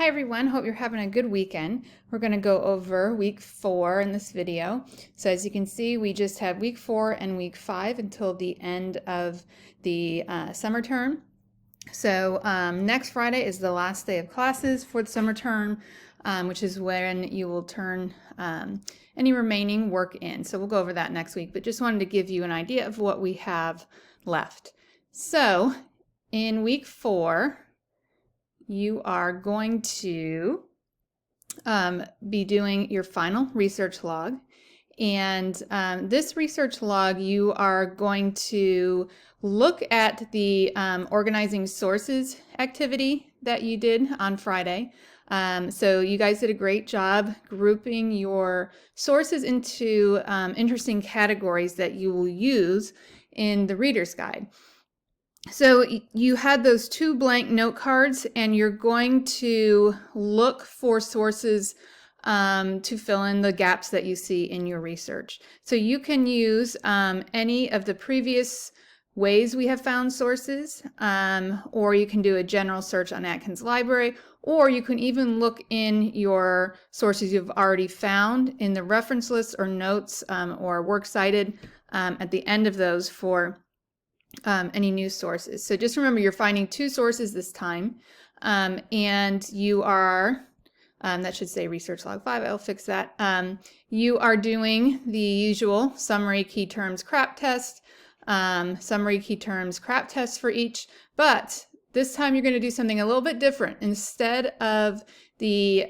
Hi everyone, hope you're having a good weekend. We're going to go over week 4 in this video. So as you can see, we just have week 4 and week 5 until the end of the summer term. So next Friday is the last day of classes for the summer term, which is when you will turn any remaining work in. So we'll go over that next week, but just wanted to give you an idea of what we have left. So in week 4, you are going to be doing your final research log. And this research log, you are going to look at the organizing sources activity that you did on Friday. So you guys did a great job grouping your sources into interesting categories that you will use in the reader's guide. So you had those 2 blank note cards, and you're going to look for sources to fill in the gaps that you see in your research. So you can use any of the previous ways we have found sources, or you can do a general search on Atkins Library, or you can even look in your sources you've already found in the reference lists or notes or works cited at the end of those for any news sources. So just remember, you're finding 2 sources this time, and you are, that should say research log 5, I'll fix that. You are doing the usual summary key terms crap test, summary key terms crap test for each, but this time you're going to do something a little bit different. Instead of the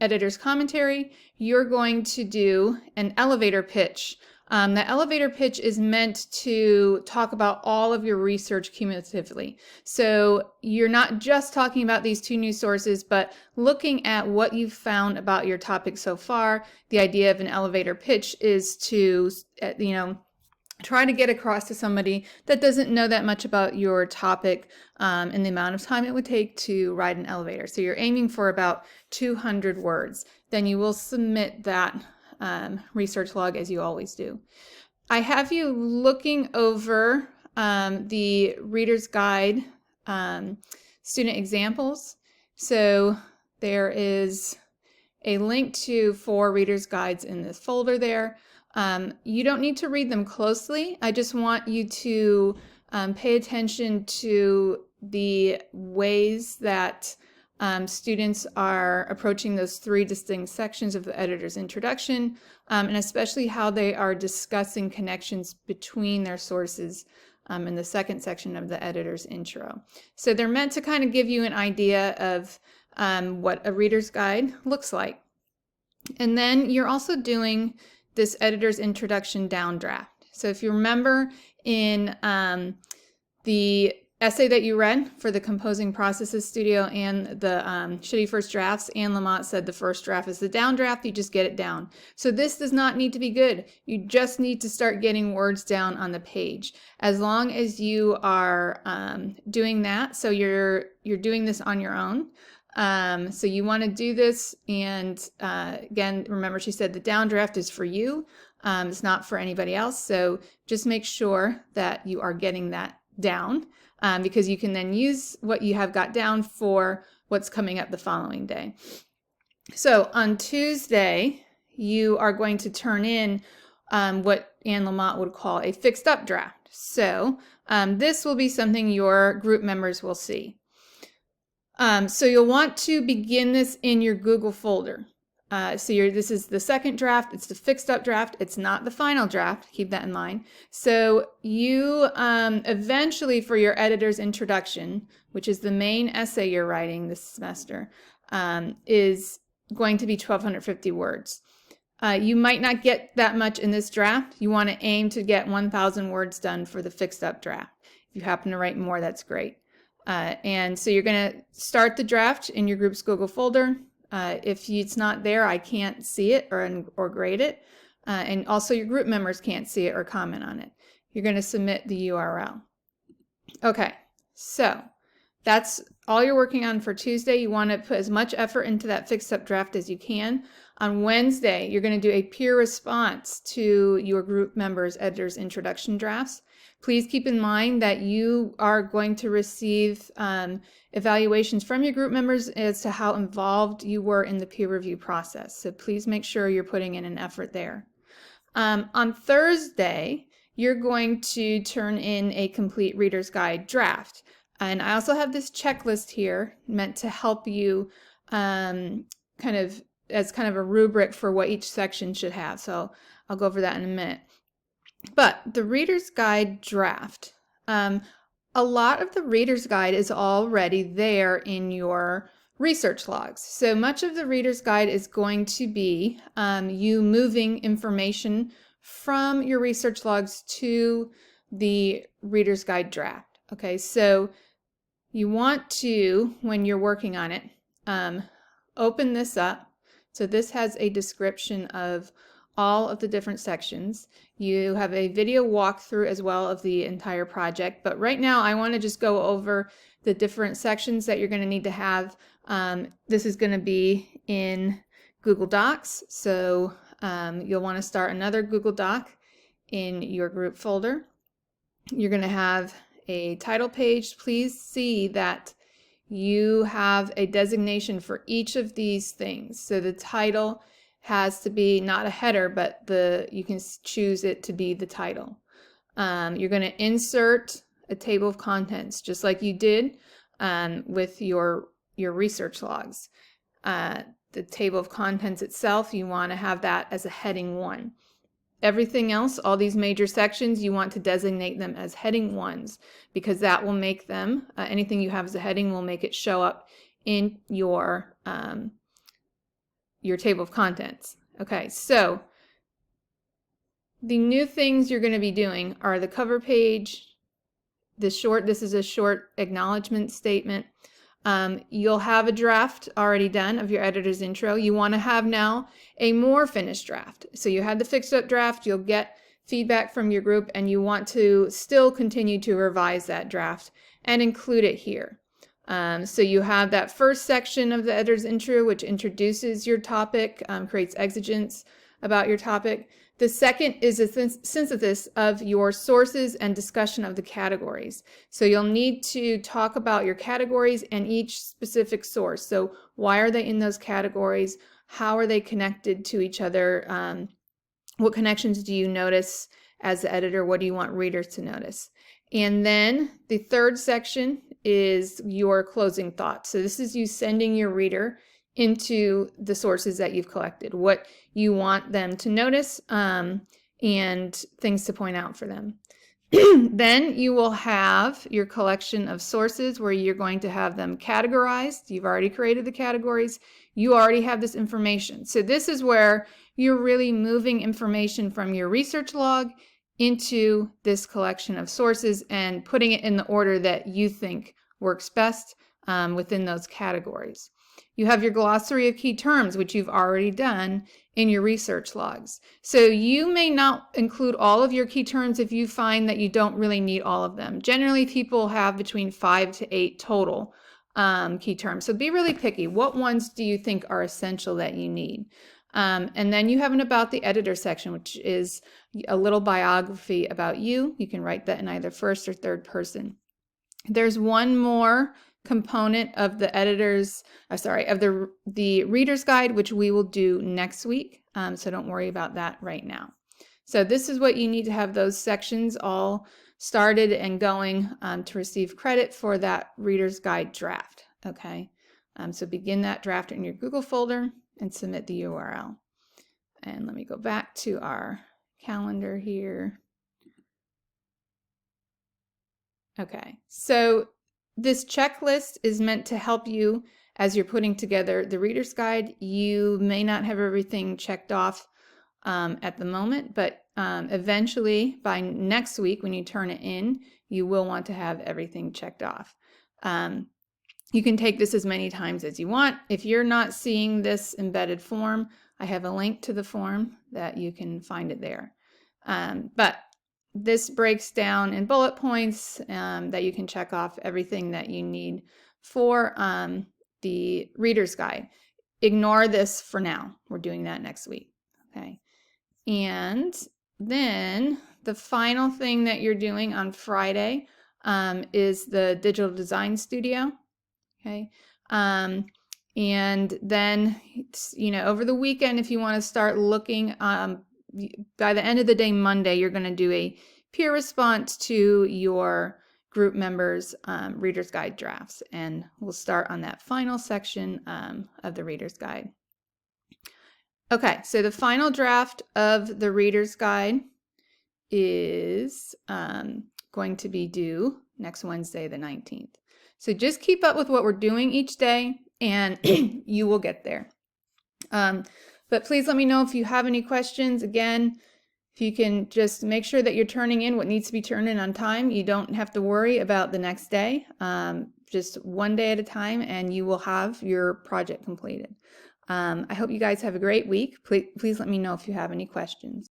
editor's commentary, you're going to do an elevator pitch. The elevator pitch is meant to talk about all of your research cumulatively. So you're not just talking about these 2 news sources, but looking at what you've found about your topic so far. The idea of an elevator pitch is to, try to get across to somebody that doesn't know that much about your topic and the amount of time it would take to ride an elevator. So you're aiming for about 200 words. Then you will submit that research log as you always do. I have you looking over the Reader's Guide student examples. So there is a link to 4 Reader's Guides in this folder there. You don't need to read them closely. I just want you to pay attention to the ways that students are approaching those 3 distinct sections of the editor's introduction, and especially how they are discussing connections between their sources in the second section of the editor's intro. So they're meant to kind of give you an idea of what a reader's guide looks like. And then you're also doing this editor's introduction downdraft. So if you remember in the essay that you read for the Composing Processes Studio and the Shitty First Drafts, Anne Lamott said the first draft is the downdraft, you just get it down. So this does not need to be good. You just need to start getting words down on the page. As long as you are doing that, so you're doing this on your own. So you want to do this, and again, remember she said the downdraft is for you. It's not for anybody else. So just make sure that you are getting that down. Because you can then use what you have got down for what's coming up the following day. So on Tuesday, you are going to turn in what Anne Lamott would call a fixed up draft. So this will be something your group members will see. So you'll want to begin this in your Google folder. This is the second draft. It's the fixed up draft. It's not the final draft. Keep that in mind. So you eventually, for your editor's introduction, which is the main essay you're writing this semester, is going to be 1,250 words. You might not get that much in this draft. You want to aim to get 1,000 words done for the fixed up draft. If you happen to write more, that's great. And so you're going to start the draft in your group's Google folder. If it's not there, I can't see it or grade it. And also your group members can't see it or comment on it. You're going to submit the URL. Okay, so that's all you're working on for Tuesday. You want to put as much effort into that fixed up draft as you can. On Wednesday, you're going to do a peer response to your group members' editor's introduction drafts. Please keep in mind that you are going to receive evaluations from your group members as to how involved you were in the peer review process. So please make sure you're putting in an effort there. On Thursday, you're going to turn in a complete Reader's Guide draft. And I also have this checklist here meant to help you kind of a rubric for what each section should have. So I'll go over that in a minute. But the Reader's Guide draft, a lot of the Reader's Guide is already there in your research logs. So much of the Reader's Guide is going to be you moving information from your research logs to the Reader's Guide draft. Okay, so you want to, when you're working on it, open this up. So this has a description of all of the different sections. You have a video walkthrough as well of the entire project, but right now I want to just go over the different sections that you're going to need to have. This is going to be in Google Docs, so you'll want to start another Google Doc in your group folder. You're going to have a title page. Please see that you have a designation for each of these things. So the title has to be not a header, but you can choose it to be the title. You're going to insert a table of contents, just like you did with your research logs. The table of contents itself, you want to have that as a heading 1. Everything else, all these major sections, you want to designate them as heading 1s, because that will make them, anything you have as a heading will make it show up in your table of contents. Okay, so the new things you're going to be doing are the cover page, this is a short acknowledgement statement. You'll have a draft already done of your editor's intro. You want to have now a more finished draft. So you had the fixed up draft, you'll get feedback from your group, and you want to still continue to revise that draft and include it here. So you have that first section of the editor's intro, which introduces your topic, creates exigence about your topic. The second is a synthesis of your sources and discussion of the categories. So you'll need to talk about your categories and each specific source. So why are they in those categories? How are they connected to each other? What connections do you notice as the editor? What do you want readers to notice? And then the third section is your closing thoughts. So this is you sending your reader into the sources that you've collected, what you want them to notice, and things to point out for them. Then you will have your collection of sources where you're going to have them categorized. You've already created the categories. You already have this information. So this is where you're really moving information from your research log into this collection of sources and putting it in the order that you think works best within those categories. You have your glossary of key terms, which you've already done in your research logs. So you may not include all of your key terms if you find that you don't really need all of them. Generally, people have between 5 to 8 total key terms. So be really picky. What ones do you think are essential that you need? And then you have an About the Editor section, which is a little biography about you. You can write that in either first or third person. There's one more component of the the Reader's Guide, which we will do next week. So don't worry about that right now. So this is what you need to have those sections all started and going to receive credit for that Reader's Guide draft. Okay, so begin that draft in your Google folder and submit the URL. And let me go back to our calendar here. Okay, so this checklist is meant to help you as you're putting together the Reader's Guide. You may not have everything checked off at the moment, but eventually by next week when you turn it in, you will want to have everything checked off. You can take this as many times as you want. If you're not seeing this embedded form, I have a link to the form that you can find it there. But this breaks down in bullet points that you can check off everything that you need for the Reader's Guide. Ignore this for now. We're doing that next week. Okay. And then the final thing that you're doing on Friday is the Digital Design Studio. Okay. And then, over the weekend, if you want to start looking, by the end of the day, Monday, you're going to do a peer response to your group members' Reader's Guide drafts. And we'll start on that final section of the Reader's Guide. Okay, so the final draft of the Reader's Guide is going to be due next Wednesday, the 19th. So just keep up with what we're doing each day, and you will get there. But please let me know if you have any questions. Again, if you can just make sure that you're turning in what needs to be turned in on time. You don't have to worry about the next day. Just one day at a time, and you will have your project completed. I hope you guys have a great week. Please let me know if you have any questions.